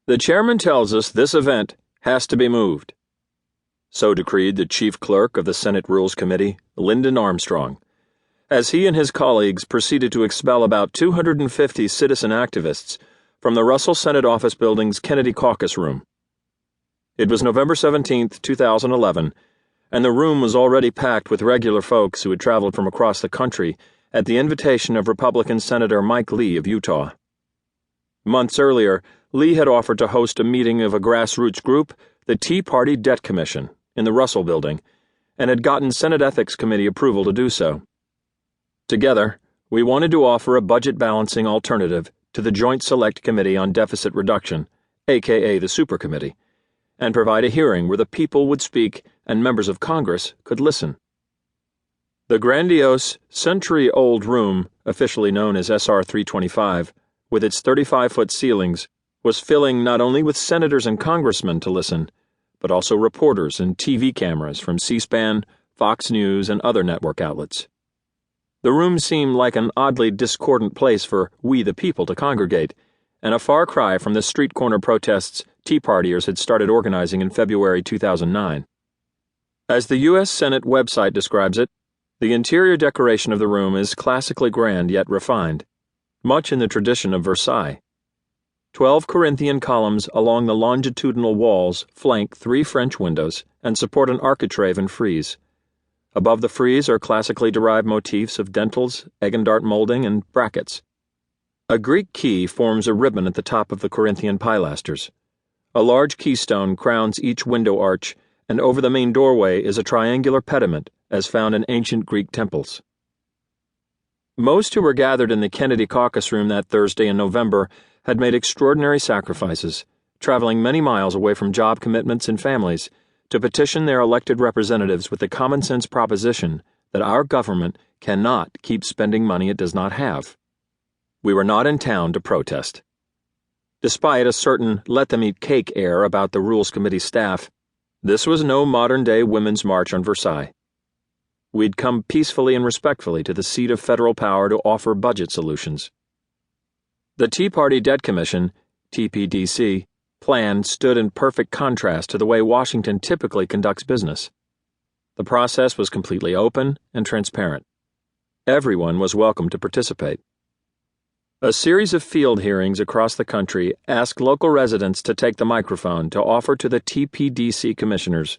The chairman tells us this event has to be moved. So decreed the chief clerk of the Senate Rules Committee, Lyndon Armstrong, as he and his colleagues proceeded to expel about 250 citizen activists from the Russell Senate Office Building's Kennedy Caucus Room. It was November 17, 2011, and the room was already packed with regular folks who had traveled from across the country at the invitation of Republican Senator Mike Lee of Utah. Months earlier, Lee had offered to host a meeting of a grassroots group, the Tea Party Debt Commission, in the Russell Building, and had gotten Senate Ethics Committee approval to do so. Together, we wanted to offer a budget-balancing alternative to the Joint Select Committee on Deficit Reduction, aka the Super Committee, and provide a hearing where the people would speak and members of Congress could listen. The grandiose, century-old room, officially known as SR 325, with its 35-foot ceilings, was filling not only with senators and congressmen to listen, but also reporters and TV cameras from C-SPAN, Fox News, and other network outlets. The room seemed like an oddly discordant place for we the people to congregate, and a far cry from the street corner protests Tea Partiers had started organizing in February 2009. As the U.S. Senate website describes it, the interior decoration of the room is classically grand yet refined, much in the tradition of Versailles. 12 Corinthian columns along the longitudinal walls flank 3 French windows and support an architrave and frieze. Above the frieze are classically derived motifs of dentils, egg and dart molding, and brackets. A Greek key forms a ribbon at the top of the Corinthian pilasters. A large keystone crowns each window arch, and over the main doorway is a triangular pediment, as found in ancient Greek temples. Most who were gathered in the Kennedy Caucus Room that Thursday in November had made extraordinary sacrifices, traveling many miles away from job commitments and families, to petition their elected representatives with the common-sense proposition that our government cannot keep spending money it does not have. We were not in town to protest. Despite a certain let-them-eat-cake air about the Rules Committee staff, this was no modern-day Women's March on Versailles. We'd come peacefully and respectfully to the seat of federal power to offer budget solutions. The Tea Party Debt Commission, TPDC, plan stood in perfect contrast to the way Washington typically conducts business. The process was completely open and transparent. Everyone was welcome to participate. A series of field hearings across the country asked local residents to take the microphone to offer to the TPDC commissioners,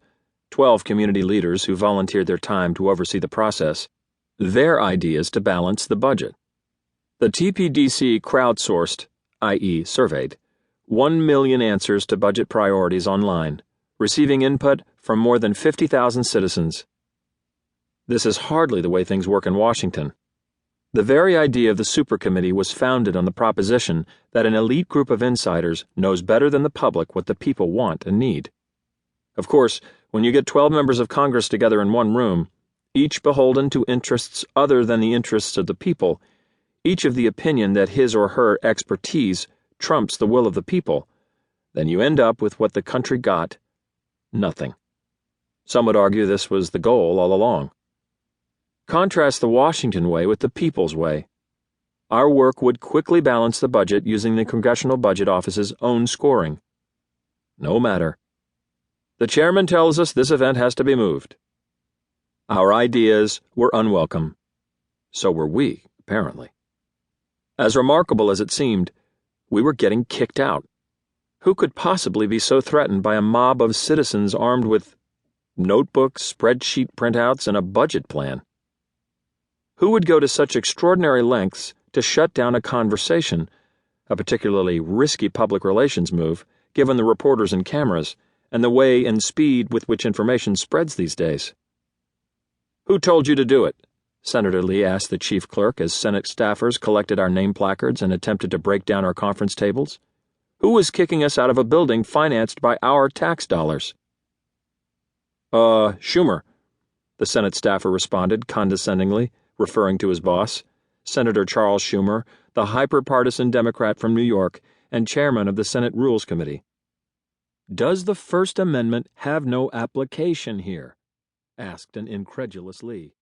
12 community leaders who volunteered their time to oversee the process, their ideas to balance the budget. The TPDC crowdsourced, i.e. surveyed, 1 million answers to budget priorities online, receiving input from more than 50,000 citizens. This is hardly the way things work in Washington. The very idea of the Super Committee was founded on the proposition that an elite group of insiders knows better than the public what the people want and need. Of course, when you get 12 members of Congress together in one room, each beholden to interests other than the interests of the people, each of the opinion that his or her expertise trumps the will of the people, then you end up with what the country got: nothing. Some would argue this was the goal all along. Contrast the Washington way with the people's way. Our work would quickly balance the budget using the Congressional Budget Office's own scoring. No matter. The chairman tells us this event has to be moved. Our ideas were unwelcome. So were we, apparently. As remarkable as it seemed, we were getting kicked out. Who could possibly be so threatened by a mob of citizens armed with notebooks, spreadsheet printouts, and a budget plan? Who would go to such extraordinary lengths to shut down a conversation, a particularly risky public relations move, given the reporters and cameras, and the way and speed with which information spreads these days? Who told you to do it? Senator Lee asked the chief clerk as Senate staffers collected our name placards and attempted to break down our conference tables. Who was kicking us out of a building financed by our tax dollars? Schumer, the Senate staffer responded condescendingly, referring to his boss, Senator Charles Schumer, the hyper-partisan Democrat from New York and chairman of the Senate Rules Committee. "Does the First Amendment have no application here?" asked an incredulous Lee.